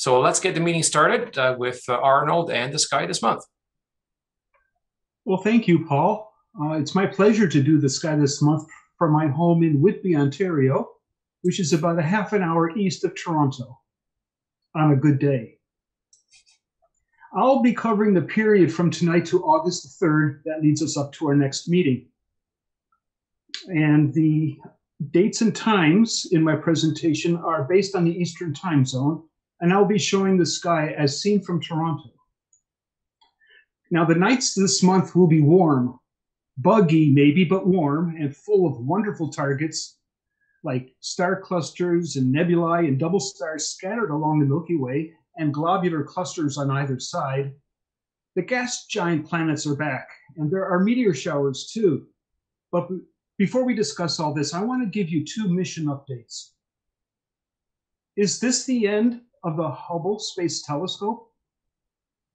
So let's get the meeting started with Arnold and the sky this month. Well, thank you, Paul. It's my pleasure to do the sky this month from my home in Whitby, Ontario, which is about a half an hour east of Toronto, on a good day. I'll be covering the period from tonight to August the 3rd. That leads us up to our next meeting. And the dates and times in my presentation are based on the Eastern time zone, and I'll be showing the sky as seen from Toronto. Now, the nights this month will be warm, buggy maybe, but warm, and full of wonderful targets like star clusters and nebulae and double stars scattered along the Milky Way and globular clusters on either side. The gas giant planets are back, and there are meteor showers too. But before we discuss all this, I want to give you two mission updates. Is this the end of the Hubble Space Telescope?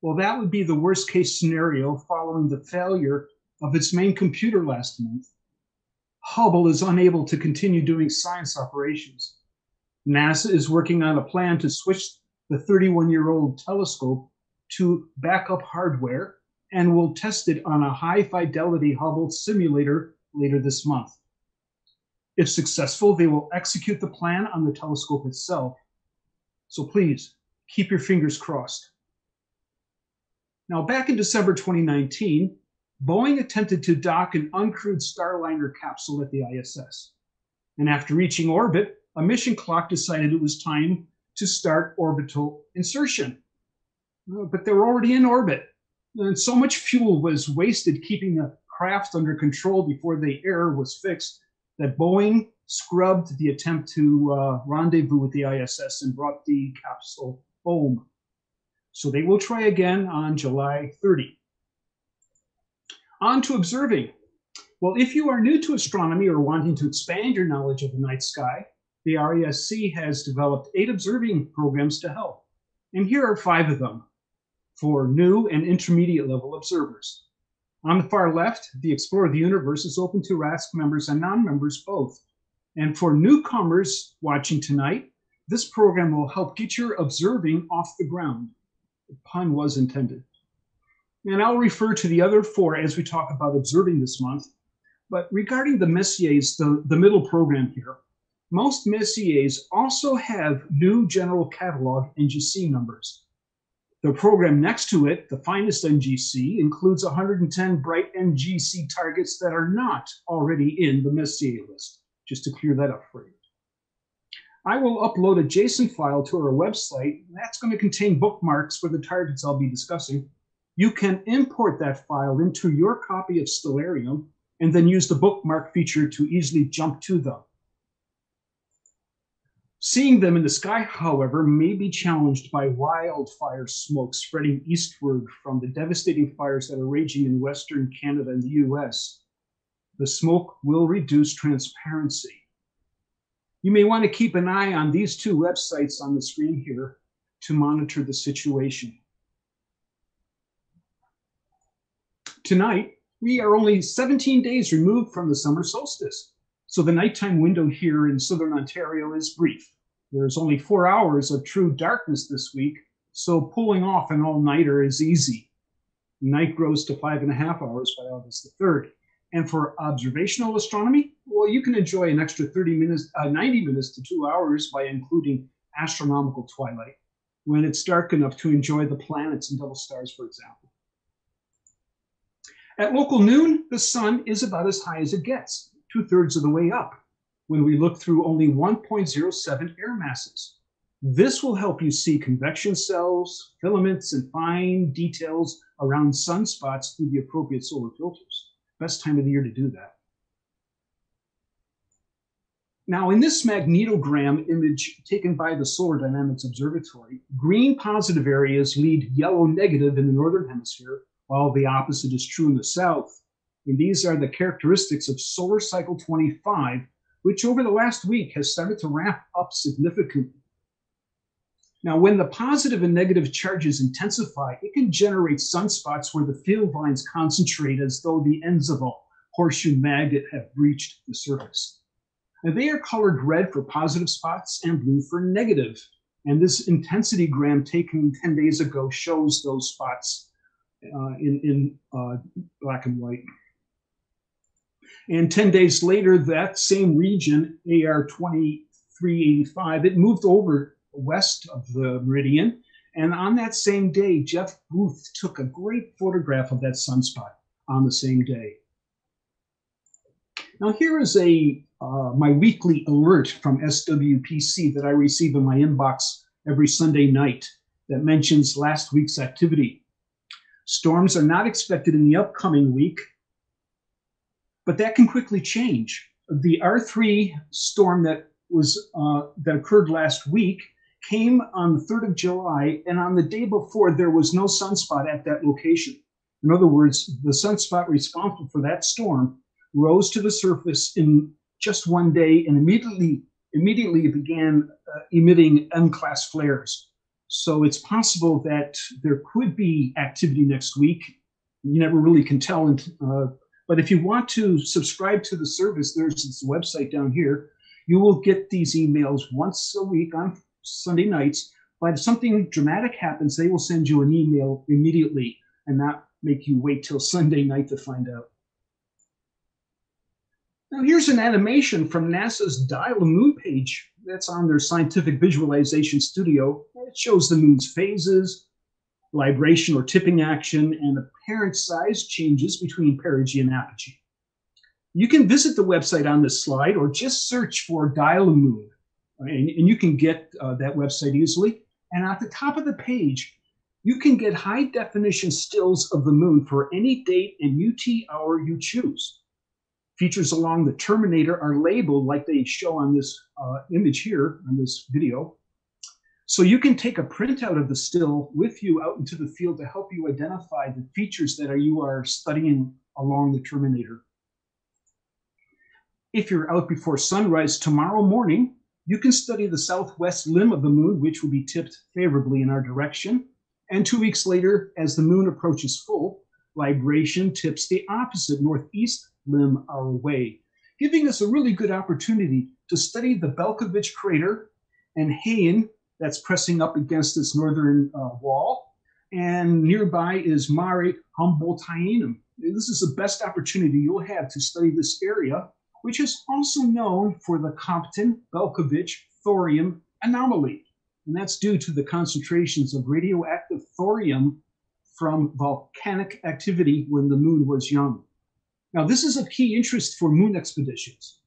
Well, that would be the worst case scenario following the failure of its main computer last month. Hubble is unable to continue doing science operations. NASA is working on a plan to switch the 31-year-old telescope to backup hardware and will test it on a high-fidelity Hubble simulator later this month. If successful, they will execute the plan on the telescope itself. So please, keep your fingers crossed. Now, back in December 2019, Boeing attempted to dock an uncrewed Starliner capsule at the ISS. And after reaching orbit, a mission clock decided it was time to start orbital insertion. But they were already in orbit, and so much fuel was wasted keeping the craft under control before the error was fixed that Boeing scrubbed the attempt to rendezvous with the ISS and brought the capsule home. So they will try again on July 30. On to observing. Well, if you are new to astronomy or wanting to expand your knowledge of the night sky, the RASC has developed 8 observing programs to help. And here are 5 of them for new and intermediate level observers. On the far left, the Explore the Universe is open to RASC members and non-members both. And for newcomers watching tonight, this program will help get your observing off the ground. The pun was intended. And I'll refer to the other 4 as we talk about observing this month. But regarding the Messiers, the middle program here, most Messiers also have new general catalog NGC numbers. The program next to it, the finest NGC, includes 110 bright NGC targets that are not already in the Messier list, just to clear that up for you. I will upload a JSON file to our website. That's going to contain bookmarks for the targets I'll be discussing. You can import that file into your copy of Stellarium and then use the bookmark feature to easily jump to them. Seeing them in the sky, however, may be challenged by wildfire smoke spreading eastward from the devastating fires that are raging in Western Canada and the US. The smoke will reduce transparency. You may want to keep an eye on these 2 websites on the screen here to monitor the situation. Tonight, we are only 17 days removed from the summer solstice, so the nighttime window here in southern Ontario is brief. There's only 4 hours of true darkness this week, so pulling off an all-nighter is easy. Night grows to 5.5 hours by August the 3rd. And for observational astronomy, well, you can enjoy an extra 90 minutes to 2 hours by including astronomical twilight, when it's dark enough to enjoy the planets and double stars, for example. At local noon, the sun is about as high as it gets, 2/3 of the way up, when we look through only 1.07 air masses. This will help you see convection cells, filaments, and fine details around sunspots through the appropriate solar filters. Best time of the year to do that. Now, in this magnetogram image taken by the Solar Dynamics Observatory, green positive areas lead yellow negative in the northern hemisphere, while the opposite is true in the south. And these are the characteristics of solar cycle 25, which over the last week has started to ramp up significantly. Now, when the positive and negative charges intensify, it can generate sunspots where the field lines concentrate as though the ends of a horseshoe magnet have breached the surface. And they are colored red for positive spots and blue for negative. And this intensitygram taken 10 days ago shows those spots in black and white. And 10 days later, that same region, AR 2385, it moved over west of the meridian. And on that same day, Jeff Booth took a great photograph of that sunspot on the same day. Now here is my weekly alert from SWPC that I receive in my inbox every Sunday night that mentions last week's activity. Storms are not expected in the upcoming week, but that can quickly change. The R3 storm that occurred last week came on the 3rd of July, and on the day before, there was no sunspot at that location. In other words, the sunspot responsible for that storm rose to the surface in just one day and immediately it began emitting M-class flares. So it's possible that there could be activity next week. You never really can tell. But if you want to subscribe to the service, there's this website down here. You will get these emails once a week on Sunday nights. But if something dramatic happens, they will send you an email immediately and not make you wait till Sunday night to find out. Now here's an animation from NASA's Dial a Moon page that's on their Scientific Visualization Studio. It shows the moon's phases, libration or tipping action, and apparent size changes between perigee and apogee. You can visit the website on this slide or just search for Dial a Moon, and you can get that website easily. And at the top of the page, you can get high definition stills of the moon for any date and UT hour you choose. Features along the terminator are labeled like they show on this image here on this video. So you can take a printout of the still with you out into the field to help you identify the features that you are studying along the terminator. If you're out before sunrise tomorrow morning, you can study the southwest limb of the moon, which will be tipped favorably in our direction. And 2 weeks later, as the moon approaches full, libration tips the opposite northeast limb our way, giving us a really good opportunity to study the Belkovich crater and Heian that's pressing up against its northern wall. And nearby is Mare Humboldtianum. This is the best opportunity you'll have to study this area, which is also known for the Compton-Belkovich thorium anomaly. And that's due to the concentrations of radioactive thorium from volcanic activity when the moon was young. Now, this is of key interest for moon expeditions.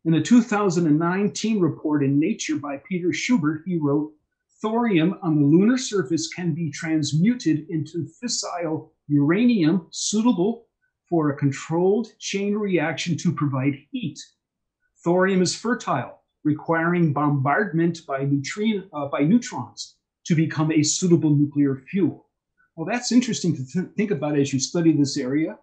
In a 2009 team report in Nature by Peter Schubert, he wrote, "Thorium on the lunar surface can be transmuted into fissile uranium suitable for a controlled chain reaction to provide heat. Thorium is fertile, requiring bombardment by neutrons to become a suitable nuclear fuel." Well, that's interesting to think about as you study this area.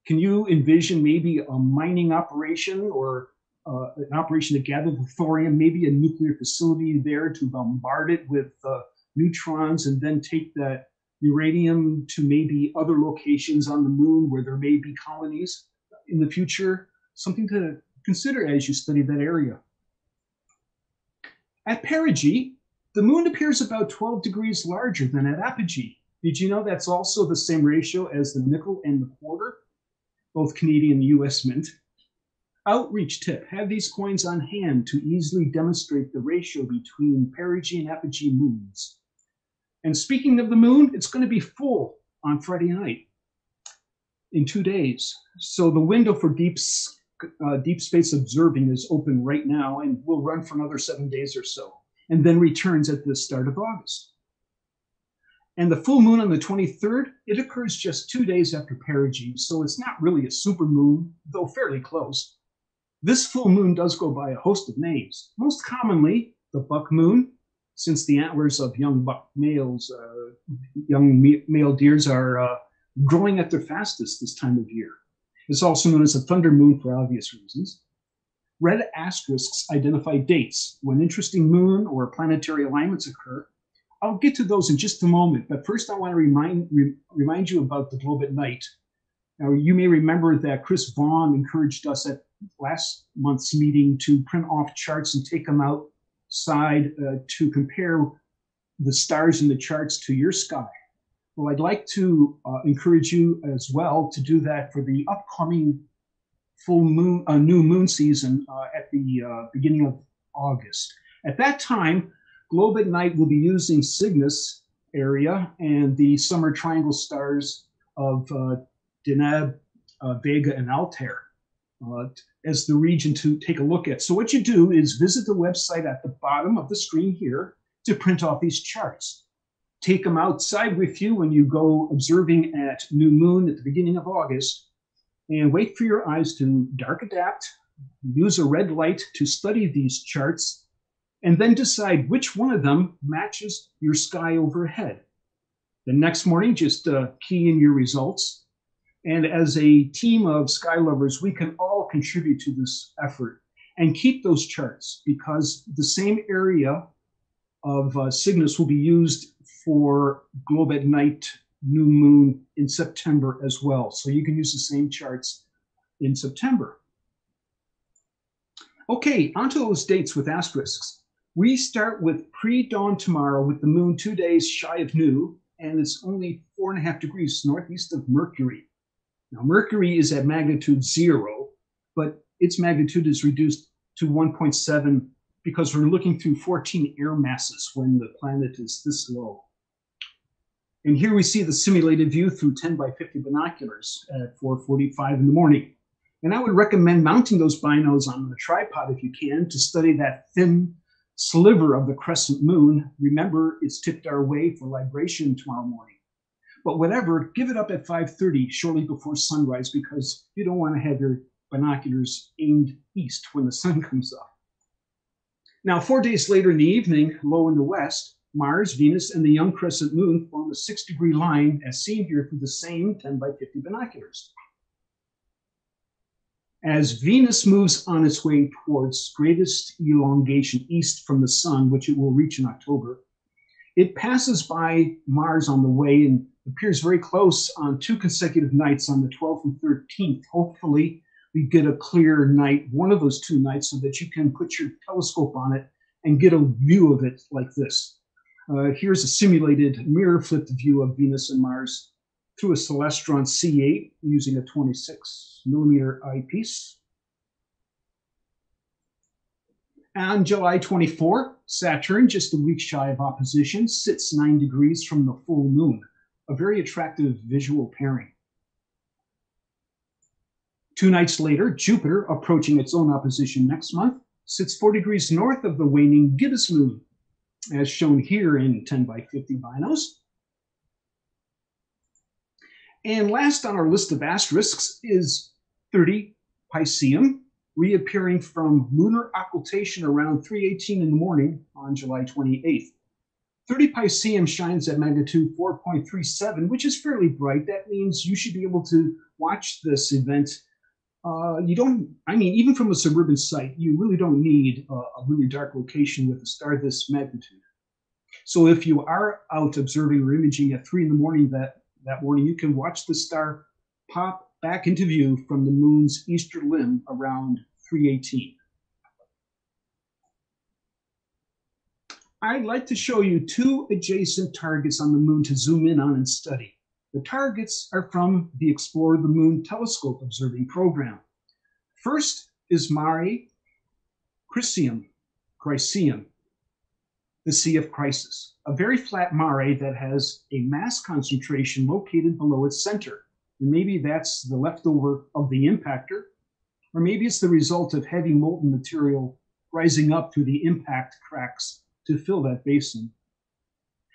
Can you envision maybe a mining operation or an operation to gather the thorium, maybe a nuclear facility there to bombard it with neutrons and then take that uranium to maybe other locations on the moon where there may be colonies in the future? Something to consider as you study that area. At perigee, the moon appears about 12 degrees larger than at apogee. Did you know that's also the same ratio as the nickel and the quarter? Both Canadian and US mint. Outreach tip, have these coins on hand to easily demonstrate the ratio between perigee and apogee moons. And speaking of the moon, it's going to be full on Friday night in 2 days. So the window for deep space observing is open right now and will run for another 7 days or so, and then returns at the start of August. And the full moon on the 23rd, it occurs just 2 days after perigee, so it's not really a super moon, though fairly close. This full moon does go by a host of names, most commonly the buck moon, since the antlers of young buck males, young male deers are growing at their fastest this time of year. It's also known as a thunder moon for obvious reasons. Red asterisks identify dates when interesting moon or planetary alignments occur. I'll get to those in just a moment, but first I want to remind you about the globe at night. Now, you may remember that Chris Vaughn encouraged us at last month's meeting to print off charts and take them out side to compare the stars in the charts to your sky. Well, I'd like to encourage you as well to do that for the upcoming full moon, new moon season at the beginning of August. At that time, Globe at Night will be using Cygnus area and the summer triangle stars of Deneb, Vega, and Altair as the region to take a look at. So what you do is visit the website at the bottom of the screen here to print off these charts. Take them outside with you when you go observing at new moon at the beginning of August, and wait for your eyes to dark adapt, use a red light to study these charts, and then decide which one of them matches your sky overhead. The next morning, just key in your results. And as a team of sky lovers, we can all contribute to this effort and keep those charts, because the same area of Cygnus will be used for Globe at Night new moon in September as well. So you can use the same charts in September. Okay, onto those dates with asterisks. We start with pre-dawn tomorrow with the moon 2 days shy of new, and it's only 4.5 degrees northeast of Mercury. Now, Mercury is at magnitude 0, but its magnitude is reduced to 1.7 because we're looking through 14 air masses when the planet is this low. And here we see the simulated view through 10 by 50 binoculars at 4:45 in the morning. And I would recommend mounting those binos on a tripod if you can to study that thin sliver of the crescent moon. Remember, it's tipped our way for libration tomorrow morning. But whatever, give it up at 5:30 shortly before sunrise, because you don't want to have your binoculars aimed east when the sun comes up. Now, 4 days later in the evening, low in the west, Mars, Venus, and the young crescent moon form a 6-degree line as seen here through the same 10 by 50 binoculars. As Venus moves on its way towards greatest elongation east from the sun, which it will reach in October, it passes by Mars on the way and appears very close on 2 consecutive nights on the 12th and 13th. Hopefully, we get a clear night, one of those 2 nights, so that you can put your telescope on it and get a view of it like this. Here's a simulated mirror-flipped view of Venus and Mars through a Celestron C8 using a 26mm eyepiece. On July 24, Saturn, just a week shy of opposition, sits 9 degrees from the full moon, a very attractive visual pairing. 2 nights later, Jupiter, approaching its own opposition next month, sits 4 degrees north of the waning gibbous moon, as shown here in 10 by 50 binos. And last on our list of asterisks is 30 Piscium, reappearing from lunar occultation around 3:18 in the morning on July 28th. 30 Piscium shines at magnitude 4.37, which is fairly bright. That means you should be able to watch this event. Even from a suburban site, you really don't need a really dark location with a star this magnitude. So if you are out observing or imaging at 3 in the morning that morning, you can watch the star pop back into view from the moon's eastern limb around 3:18. I'd like to show you 2 adjacent targets on the moon to zoom in on and study. The targets are from the Explore the Moon telescope observing program. First is Mare Crisium, the Sea of Crisis, a very flat mare that has a mass concentration located below its center. And maybe that's the leftover of the impactor, or maybe it's the result of heavy molten material rising up through the impact cracks to fill that basin.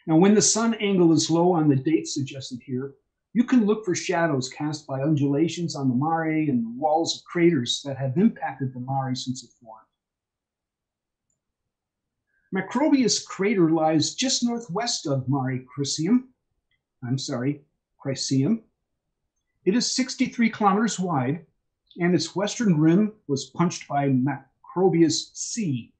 Now, when the sun angle is low on the date suggested here, you can look for shadows cast by undulations on the mare and the walls of craters that have impacted the mare since it formed. Macrobius crater lies just northwest of Mare Crisium. It is 63 kilometers wide, and its western rim was punched by Macrobius C.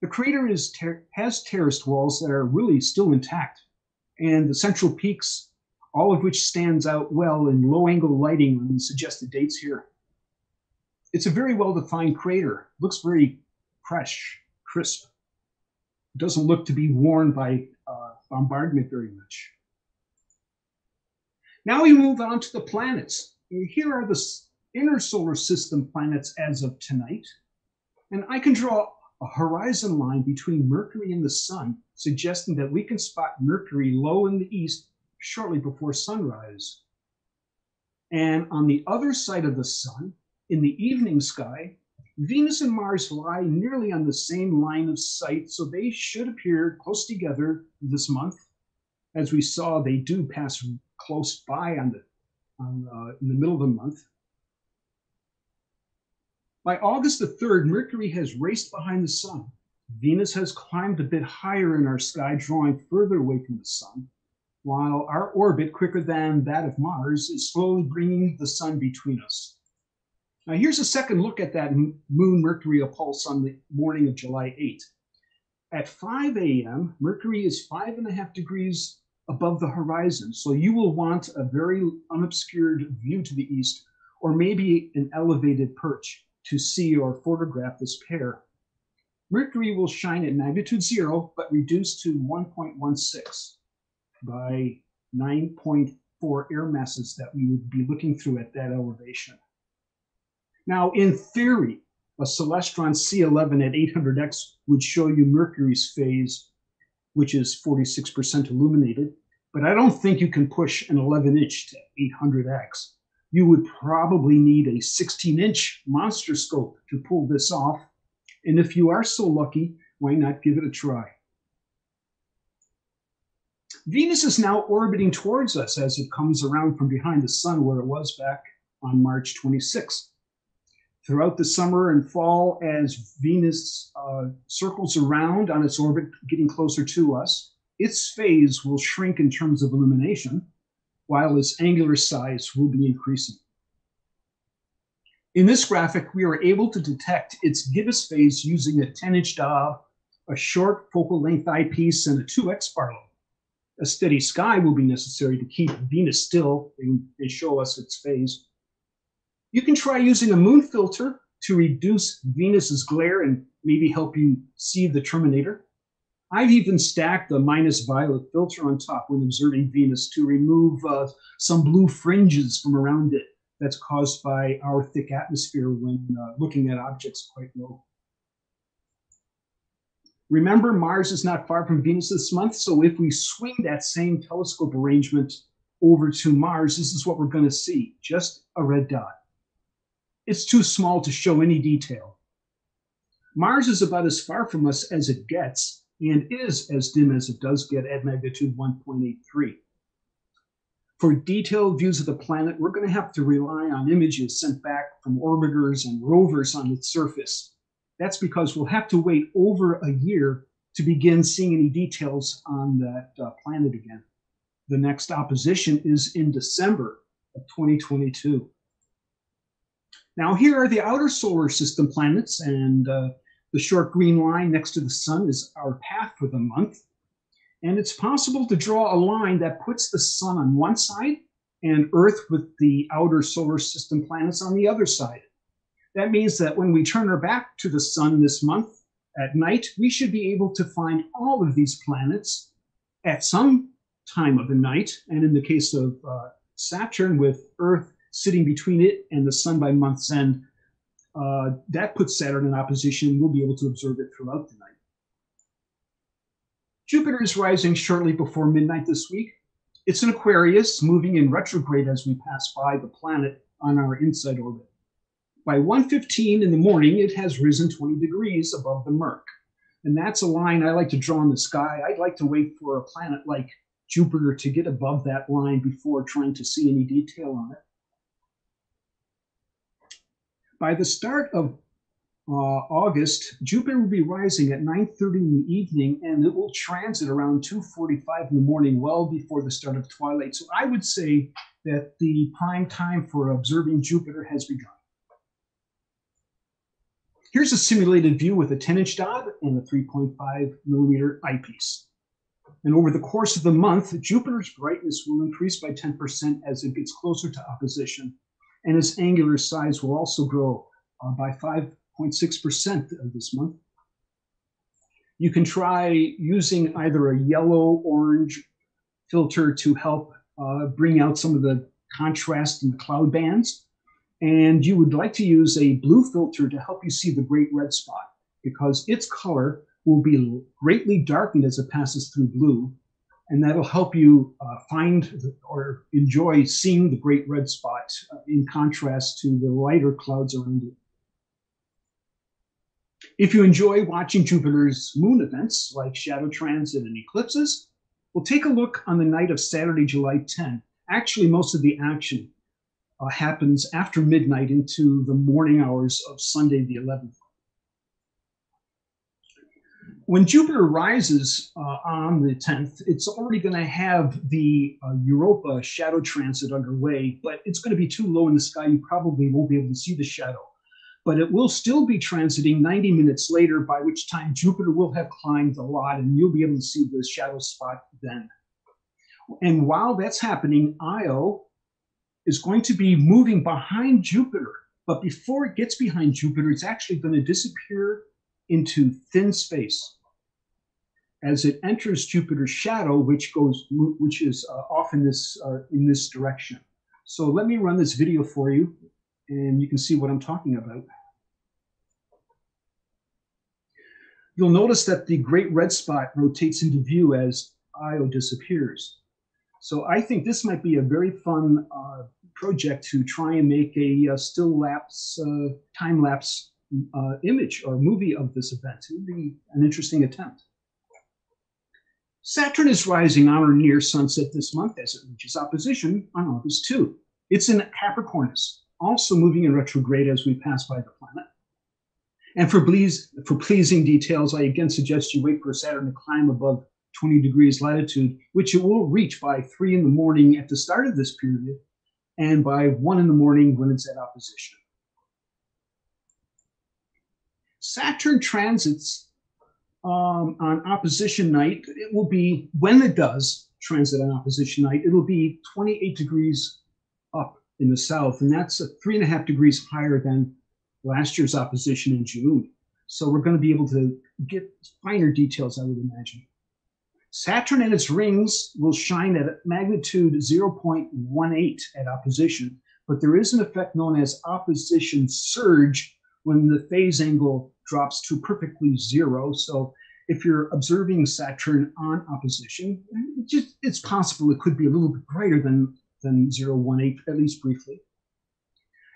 The crater has terraced walls that are really still intact, and the central peaks, all of which stands out well in low-angle lighting on the suggested dates here. It's a very well-defined crater. Looks very fresh, crisp. doesn't look to be worn by bombardment very much. Now we move on to the planets. Here are the inner solar system planets as of tonight. And I can draw a horizon line between Mercury and the sun, suggesting that we can spot Mercury low in the east shortly before sunrise. And on the other side of the sun, in the evening sky, Venus and Mars lie nearly on the same line of sight, so they should appear close together this month. As we saw, they do pass close by in the middle of the month. By August the 3rd, Mercury has raced behind the sun. Venus has climbed a bit higher in our sky, drawing further away from the sun, while our orbit, quicker than that of Mars, is slowly bringing the sun between us. Now here's a second look at that moon-Mercury pulse on the morning of July 8th. At 5 a.m., Mercury is 5.5 degrees above the horizon, so you will want a very unobscured view to the east, or maybe an elevated perch to see or photograph this pair. Mercury will shine at magnitude 0, but reduced to 1.16 by 9.4 air masses that we would be looking through at that elevation. Now, in theory, a celestron C11 at 800x would show you Mercury's phase, which is 46% illuminated, but I don't think you can push an 11-inch to 800x. You would probably need a 16-inch monster scope to pull this off, and if you are so lucky, why not give it a try? Venus is now orbiting towards us as it comes around from behind the sun where it was back on March 26th. Throughout the summer and fall, as Venus circles around on its orbit, getting closer to us, its phase will shrink in terms of illumination, while its angular size will be increasing. In this graphic, we are able to detect its gibbous phase using a 10-inch dial, a short focal length eyepiece, and a 2x sparlow. A steady sky will be necessary to keep Venus still and show us its phase. You can try using a moon filter to reduce Venus's glare and maybe help you see the terminator. I've even stacked a minus violet filter on top when observing Venus to remove some blue fringes from around it that's caused by our thick atmosphere when looking at objects quite low. Remember, Mars is not far from Venus this month, so if we swing that same telescope arrangement over to Mars, this is what we're going to see, just a red dot. It's too small to show any detail. Mars is about as far from us as it gets, and is as dim as it does get at magnitude 1.83. For detailed views of the planet, we're going to have to rely on images sent back from orbiters and rovers on its surface. That's because we'll have to wait over a year to begin seeing any details on that planet again. The next opposition is in December of 2022. Now, here are the outer solar system planets, and the short green line next to the sun is our path for the month. And it's possible to draw a line that puts the sun on one side and Earth with the outer solar system planets on the other side. That means that when we turn our back to the sun this month at night, we should be able to find all of these planets at some time of the night. And in the case of Saturn, with Earth sitting between it and the sun by month's end, that puts Saturn in opposition. We'll be able to observe it throughout the night. Jupiter is rising shortly before midnight this week. It's in Aquarius, moving in retrograde as we pass by the planet on our inside orbit. By 1:15 in the morning, it has risen 20 degrees above the murk. And that's a line I like to draw in the sky. I'd like to wait for a planet like Jupiter to get above that line before trying to see any detail on it. By the start of August, Jupiter will be rising at 9:30 in the evening, and it will transit around 2:45 in the morning, well before the start of twilight. So I would say that the prime time for observing Jupiter has begun. Here's a simulated view with a 10-inch dot and a 3.5 millimeter eyepiece. And over the course of the month, Jupiter's brightness will increase by 10% as it gets closer to opposition, and its angular size will also grow by 5.6% this month. You can try using either a yellow-orange filter to help bring out some of the contrast in the cloud bands. And you would like to use a blue filter to help you see the great red spot, because its color will be greatly darkened as it passes through blue. And that'll help you find or enjoy seeing the great red spot in contrast to the lighter clouds around it. If you enjoy watching Jupiter's moon events like shadow transit and eclipses, we'll take a look on the night of Saturday, July 10. Actually, most of the action happens after midnight into the morning hours of Sunday the 11th. When Jupiter rises on the 10th, it's already going to have the Europa shadow transit underway, but it's going to be too low in the sky. You probably won't be able to see the shadow. But it will still be transiting 90 minutes later, by which time Jupiter will have climbed a lot, and you'll be able to see the shadow spot then. And while that's happening, Io is going to be moving behind Jupiter. But before it gets behind Jupiter, it's actually going to disappear into thin space as it enters Jupiter's shadow, which is off in this direction. So let me run this video for you, and you can see what I'm talking about. You'll notice that the great red spot rotates into view as Io disappears. So I think this might be a very fun project to try and make a still lapse, time-lapse image or movie of this event. It would be an interesting attempt. Saturn is rising on or near sunset this month as it reaches opposition on August 2. It's in Capricornus, also moving in retrograde as we pass by the planet. And for pleasing details, I again suggest you wait for Saturn to climb above 20 degrees latitude, which it will reach by 3 in the morning at the start of this period, and by 1 in the morning when it's at opposition. Saturn transits on opposition night. It will be, when it does transit on opposition night, it'll be 28 degrees up in the south, and that's 3.5 degrees higher than last year's opposition in June. So we're going to be able to get finer details, I would imagine. Saturn and its rings will shine at magnitude 0.18 at opposition, but there is an effect known as opposition surge when the phase angle drops to perfectly 0. So if you're observing Saturn on opposition, it's possible it could be a little bit greater than 0.18, at least briefly.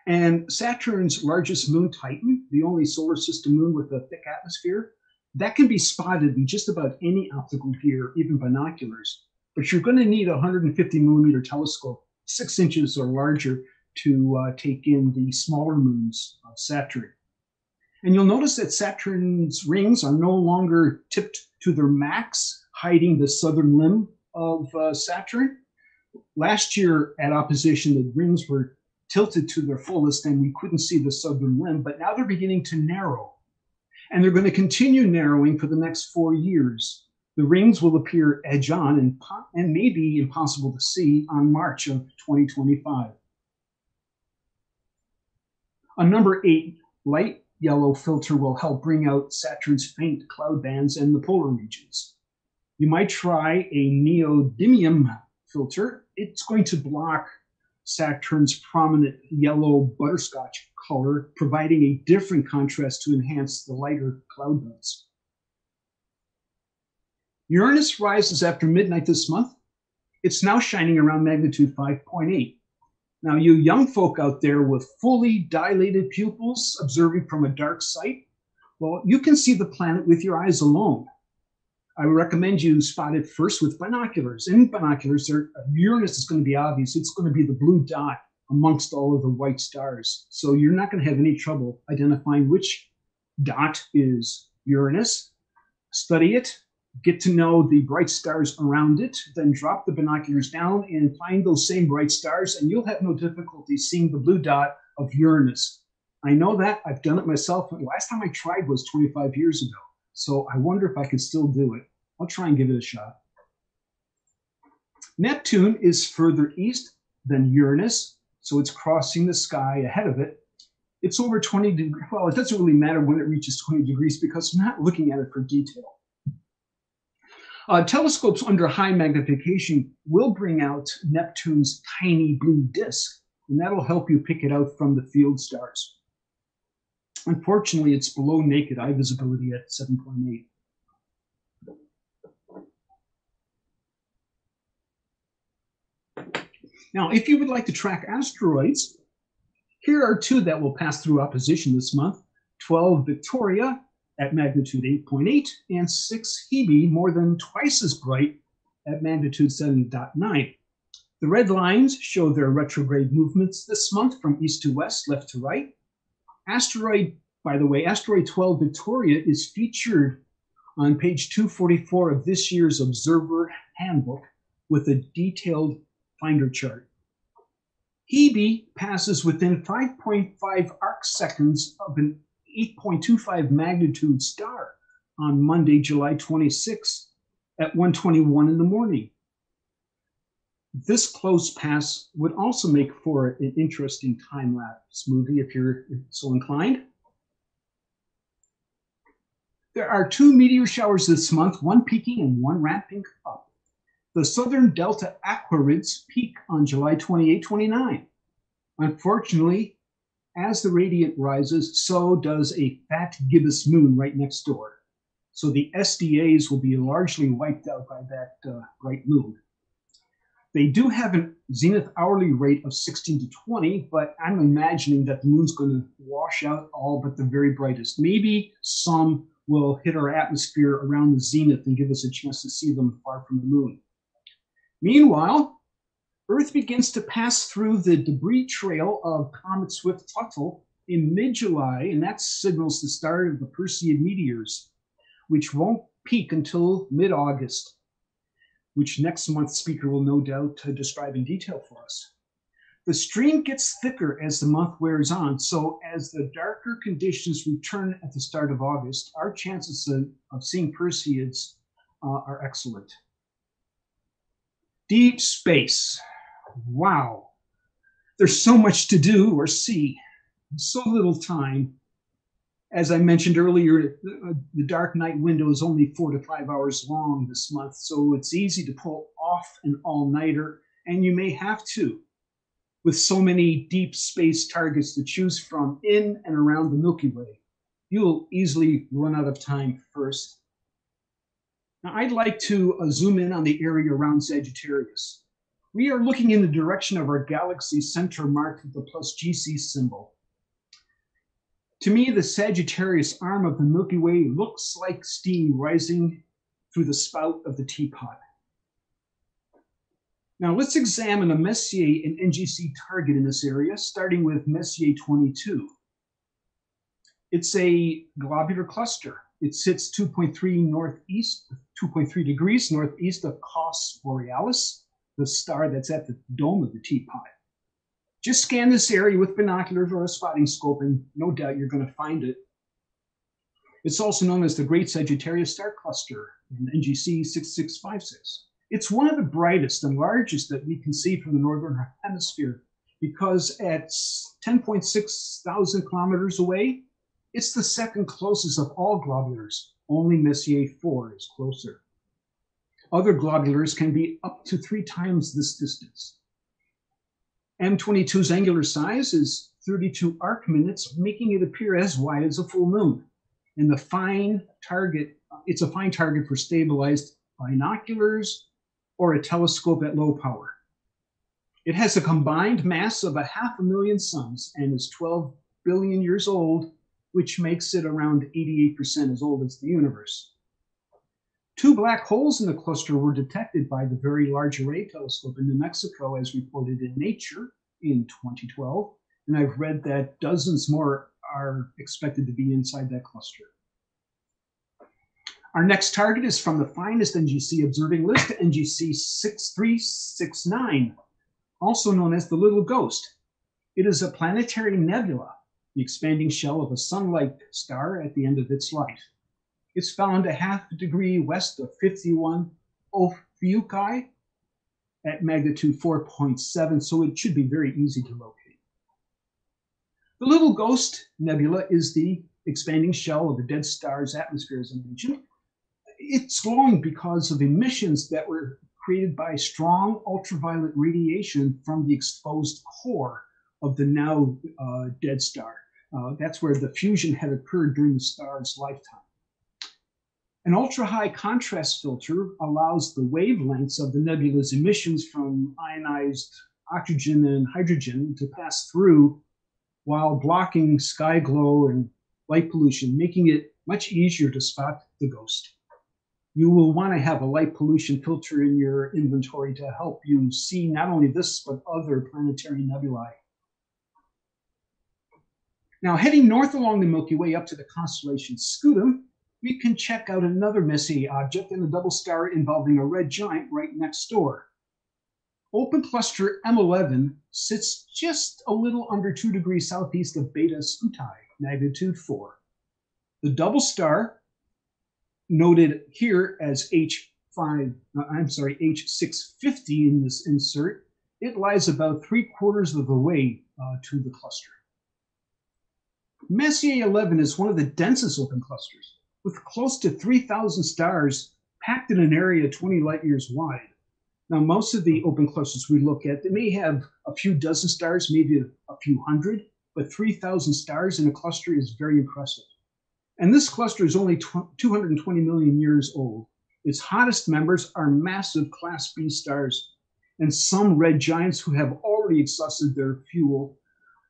And Saturn's largest moon, Titan, the only solar system moon with a thick atmosphere, that can be spotted in just about any optical gear, even binoculars. But you're going to need a 150 millimeter telescope, 6 inches or larger, to take in the smaller moons of Saturn. And you'll notice that Saturn's rings are no longer tipped to their max, hiding the southern limb of Saturn. Last year at opposition, the rings were tilted to their fullest and we couldn't see the southern limb, but now they're beginning to narrow. And they're going to continue narrowing for the next 4 years. The rings will appear edge-on and maybe impossible to see on March of 2025. A number 8 light yellow filter will help bring out Saturn's faint cloud bands and the polar regions. You might try a neodymium filter. It's going to block Saturn's prominent yellow butterscotch color, providing a different contrast to enhance the lighter cloud belts. Uranus rises after midnight this month. It's now shining around magnitude 5.8. Now, you young folk out there with fully dilated pupils observing from a dark site, well, you can see the planet with your eyes alone. I recommend you spot it first with binoculars. In binoculars, Uranus is going to be obvious. It's going to be the blue dot amongst all of the white stars. So you're not going to have any trouble identifying which dot is Uranus. Study it, get to know the bright stars around it, then drop the binoculars down and find those same bright stars, and you'll have no difficulty seeing the blue dot of Uranus. I know that. I've done it myself. The last time I tried was 25 years ago. So I wonder if I can still do it. I'll try and give it a shot. Neptune is further east than Uranus, so it's crossing the sky ahead of it. It's over 20 degrees. Well, it doesn't really matter when it reaches 20 degrees because we're not looking at it for detail. Telescopes under high magnification will bring out Neptune's tiny blue disk, and that'll help you pick it out from the field stars. Unfortunately, it's below naked eye visibility at 7.8. Now, if you would like to track asteroids, here are two that will pass through opposition this month: 12 Victoria at magnitude 8.8 and 6 Hebe, more than twice as bright, at magnitude 7.9. The red lines show their retrograde movements this month from east to west, left to right. By the way, asteroid 12 Victoria is featured on page 244 of this year's Observer Handbook with a detailed finder chart. Hebe passes within 5.5 arc seconds of an 8.25 magnitude star on Monday, July 26 at 1:21 in the morning. This close pass would also make for an interesting time-lapse movie if you're so inclined. There are two meteor showers this month, one peaking and one ramping up. The southern Delta Aquarids peak on July 28-29. Unfortunately, as the radiant rises, so does a fat gibbous moon right next door. So the SDAs will be largely wiped out by that bright moon. They do have a zenith hourly rate of 16 to 20, but I'm imagining that the moon's going to wash out all but the very brightest. Maybe some will hit our atmosphere around the zenith and give us a chance to see them far from the moon. Meanwhile, Earth begins to pass through the debris trail of Comet Swift-Tuttle in mid-July, and that signals the start of the Perseid meteors, which won't peak until mid-August, which next month's speaker will no doubt describe in detail for us. The stream gets thicker as the month wears on, so as the darker conditions return at the start of August, our chances of seeing Perseids are excellent. Deep space. Wow. There's so much to do or see, so little time. As I mentioned earlier, the dark night window is only 4 to 5 hours long this month, so it's easy to pull off an all-nighter, and you may have to, with so many deep space targets to choose from in and around the Milky Way. You'll easily run out of time first. Now, I'd like to zoom in on the area around Sagittarius. We are looking in the direction of our galaxy center marked with the plus GC symbol. To me, the Sagittarius arm of the Milky Way looks like steam rising through the spout of the teapot. Now let's examine a Messier and NGC target in this area, starting with Messier 22. It's a globular cluster. It sits 2.3 degrees northeast of Cos Borealis, the star that's at the dome of the teapot. Just scan this area with binoculars or a spotting scope, and no doubt you're going to find it. It's also known as the Great Sagittarius Star Cluster in NGC 6656. It's one of the brightest and largest that we can see from the northern hemisphere, because at 10.6 thousand kilometers away, it's the second closest of all globulars. Only Messier 4 is closer. Other globulars can be up to 3 times this distance. M22's angular size is 32 arc minutes, making it appear as wide as a full moon. And it's a fine target for stabilized binoculars or a telescope at low power. It has a combined mass of 500,000 suns and is 12 billion years old, which makes it around 88% as old as the universe. 2 black holes in the cluster were detected by the Very Large Array Telescope in New Mexico, as reported in Nature in 2012, and I've read that dozens more are expected to be inside that cluster. Our next target is from the finest NGC observing list, NGC 6369, also known as the Little Ghost. It is a planetary nebula, the expanding shell of a sun-like star at the end of its life. It's found 1/2 degree west of 51 Ophiuchi at magnitude 4.7, so it should be very easy to locate. The Little Ghost Nebula is the expanding shell of a dead star's atmosphere, as I mentioned. It's glowing because of emissions that were created by strong ultraviolet radiation from the exposed core of the now dead star. That's where the fusion had occurred during the star's lifetime. An ultra-high contrast filter allows the wavelengths of the nebula's emissions from ionized oxygen and hydrogen to pass through while blocking sky glow and light pollution, making it much easier to spot the ghost. You will want to have a light pollution filter in your inventory to help you see not only this, but other planetary nebulae. Now, heading north along the Milky Way up to the constellation Scutum, we can check out another Messier object and a double star involving a red giant right next door. Open cluster M11 sits just a little under 2 degrees southeast of Beta Scuti, magnitude 4. The double star, noted here as H650 in this insert, it lies about 3/4 of the way to the cluster. Messier 11 is one of the densest open clusters, with close to 3,000 stars packed in an area 20 light years wide. Now, most of the open clusters we look at, they may have a few dozen stars, maybe a few hundred, but 3,000 stars in a cluster is very impressive. And this cluster is only 220 million years old. Its hottest members are massive Class B stars and some red giants who have already exhausted their fuel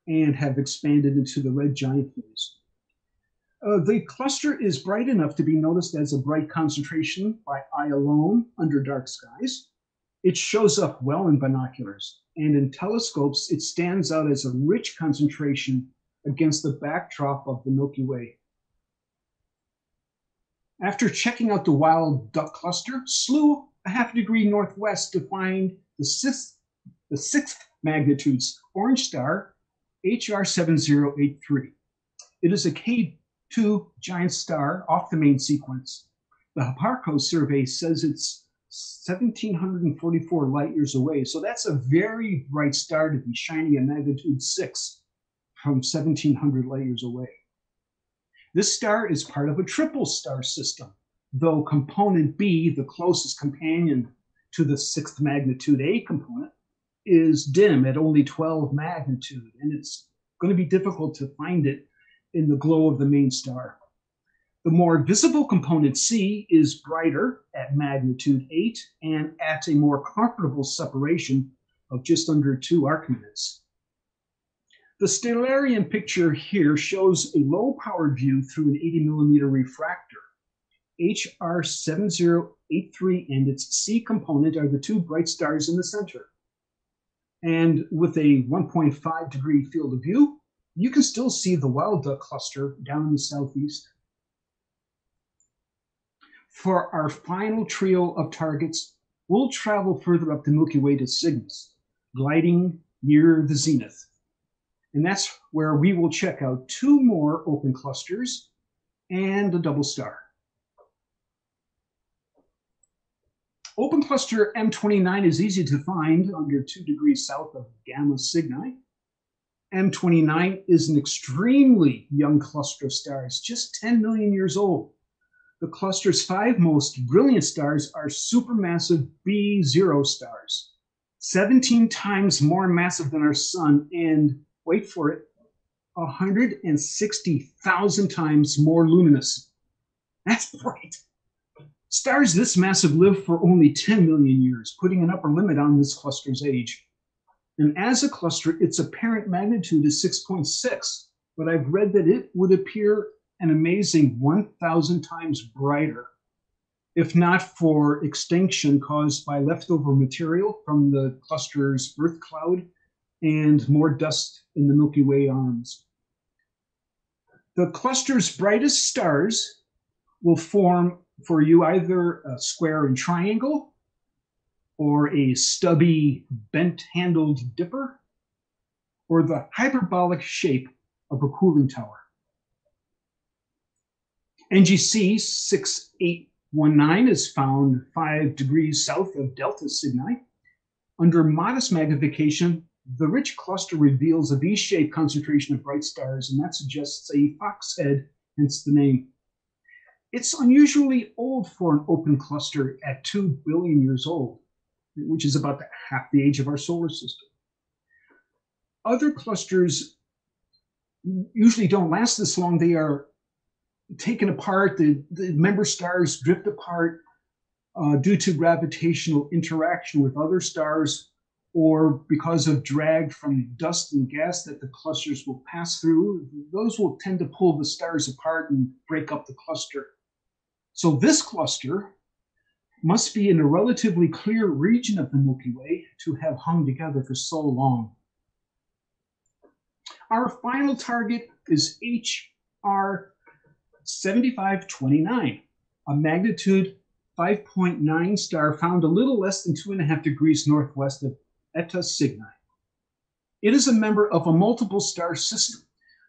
and have expanded into the red giant phase. The cluster is bright enough to be noticed as a bright concentration by eye alone under dark skies. It shows up well in binoculars, and in telescopes, it stands out as a rich concentration against the backdrop of the Milky Way. After checking out the wild duck cluster, slew a half degree northwest to find the sixth magnitude's orange star, HR 7083. It is a K2 giant star off the main sequence. The Hipparcos survey says it's 1,744 light years away, so that's a very bright star to be shining at magnitude 6 from 1,700 light years away. This star is part of a triple star system, though component B, the closest companion to the 6th magnitude A component, is dim at only 12 magnitude, and it's going to be difficult to find it in the glow of the main star. The more visible component C is brighter at magnitude 8 and at a more comfortable separation of just under 2 arc minutes. The Stellarium picture here shows a low-powered view through an 80mm refractor. HR 7083 and its C component are the 2 bright stars in the center. And with a 1.5 degree field of view, you can still see the wild duck cluster down in the southeast. For our final trio of targets, we'll travel further up the Milky Way to Cygnus, gliding near the zenith. And that's where we will check out 2 more open clusters and a double star. Open cluster M29 is easy to find under 2 degrees south of Gamma Cygni. M29 is an extremely young cluster of stars, just 10 million years old. The cluster's 5 most brilliant stars are supermassive B0 stars, 17 times more massive than our sun, and wait for it, 160,000 times more luminous. That's bright. Stars this massive live for only 10 million years, putting an upper limit on this cluster's age. And as a cluster, its apparent magnitude is 6.6, but I've read that it would appear an amazing 1,000 times brighter, if not for extinction caused by leftover material from the cluster's Earth cloud and more dust in the Milky Way arms. The cluster's brightest stars will form for you either a square and triangle, or a stubby, bent-handled dipper, or the hyperbolic shape of a cooling tower. NGC 6819 is found 5 degrees south of Delta Cygni. Under modest magnification, the rich cluster reveals a V-shaped concentration of bright stars, and that suggests a fox head, hence the name. It's unusually old for an open cluster at 2 billion years old, which is about half the age of our solar system. Other clusters usually don't last this long. They are taken apart, the member stars drift apart due to gravitational interaction with other stars, or because of drag from dust and gas that the clusters will pass through. Those will tend to pull the stars apart and break up the cluster. So this cluster must be in a relatively clear region of the Milky Way to have hung together for so long. Our final target is HR 7529, a magnitude 5.9 star found a little less than 2.5 degrees northwest of Eta Cygni. It is a member of a multiple star system.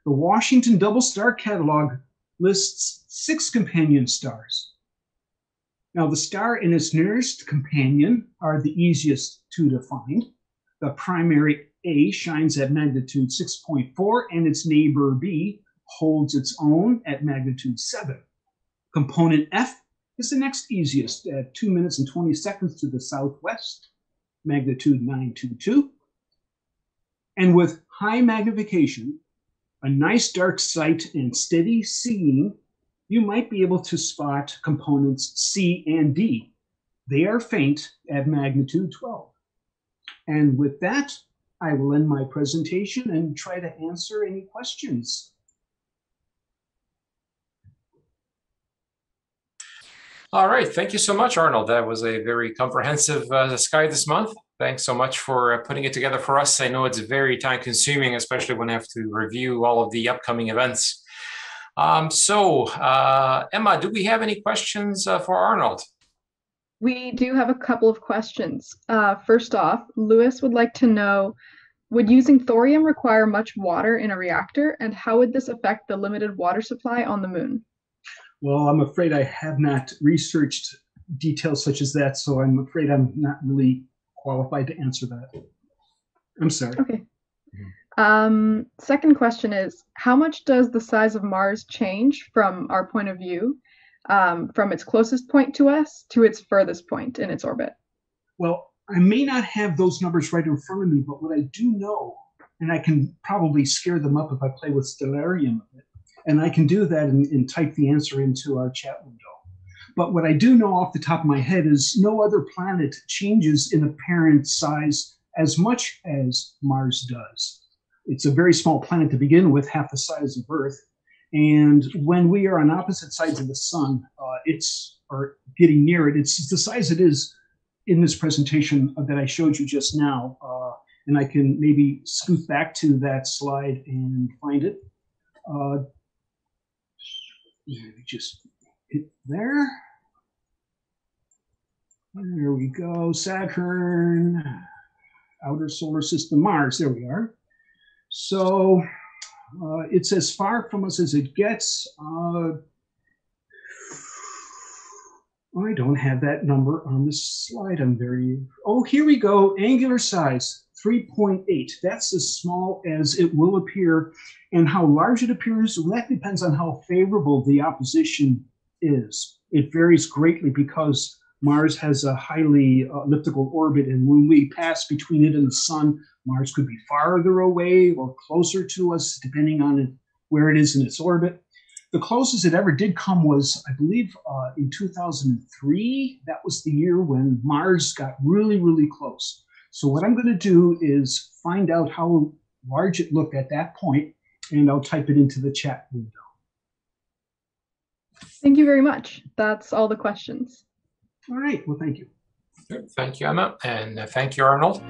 The Washington Double Star Catalog lists 6 companion stars. Now, the star and its nearest companion are the easiest two to find. The primary A shines at magnitude 6.4, and its neighbor B holds its own at magnitude 7. Component F is the next easiest at 2 minutes and 20 seconds to the southwest, magnitude 922. And with high magnification, a nice dark sight, and steady seeing, you might be able to spot components C and D. They are faint at magnitude 12. And with that, I will end my presentation and try to answer any questions. All right. Thank you so much, Arnold. That was a very comprehensive sky this month. Thanks so much for putting it together for us. I know it's very time consuming, especially when I have to review all of the upcoming events. Emma, do we have any questions for Arnold? We do have a couple of questions. First off, Lewis would like to know, would using thorium require much water in a reactor, and how would this affect the limited water supply on the moon? Well, I'm afraid I have not researched details such as that, so I'm afraid I'm not really qualified to answer that. I'm sorry. Okay. Second question is, how much does the size of Mars change from our point of view, from its closest point to us to its furthest point in its orbit? Well, I may not have those numbers right in front of me, but what I do know, and I can probably scare them up if I play with stellarium a bit, and I can do that and type the answer into our chat window. But what I do know off the top of my head is no other planet changes in apparent size as much as Mars does. It's a very small planet to begin with, half the size of Earth. And when we are on opposite sides of the sun, or getting near it, it's the size it is in this presentation that I showed you just now. And I can maybe scoot back to that slide and find it. Just hit there. There we go. Saturn, outer solar system, Mars. There we are. So it's as far from us as it gets. I don't have that number on this slide. Oh, here we go. Angular size, 3.8. That's as small as it will appear. And how large it appears, well, that depends on how favorable the opposition is. It varies greatly because Mars has a highly elliptical orbit, and when we pass between it and the sun, Mars could be farther away or closer to us, depending on where it is in its orbit. The closest it ever did come was, I believe, in 2003. That was the year when Mars got really, really close. So what I'm going to do is find out how large it looked at that point, and I'll type it into the chat window. Thank you very much. That's all the questions. All right. Well, thank you. Thank you, Emma, and thank you, Arnold.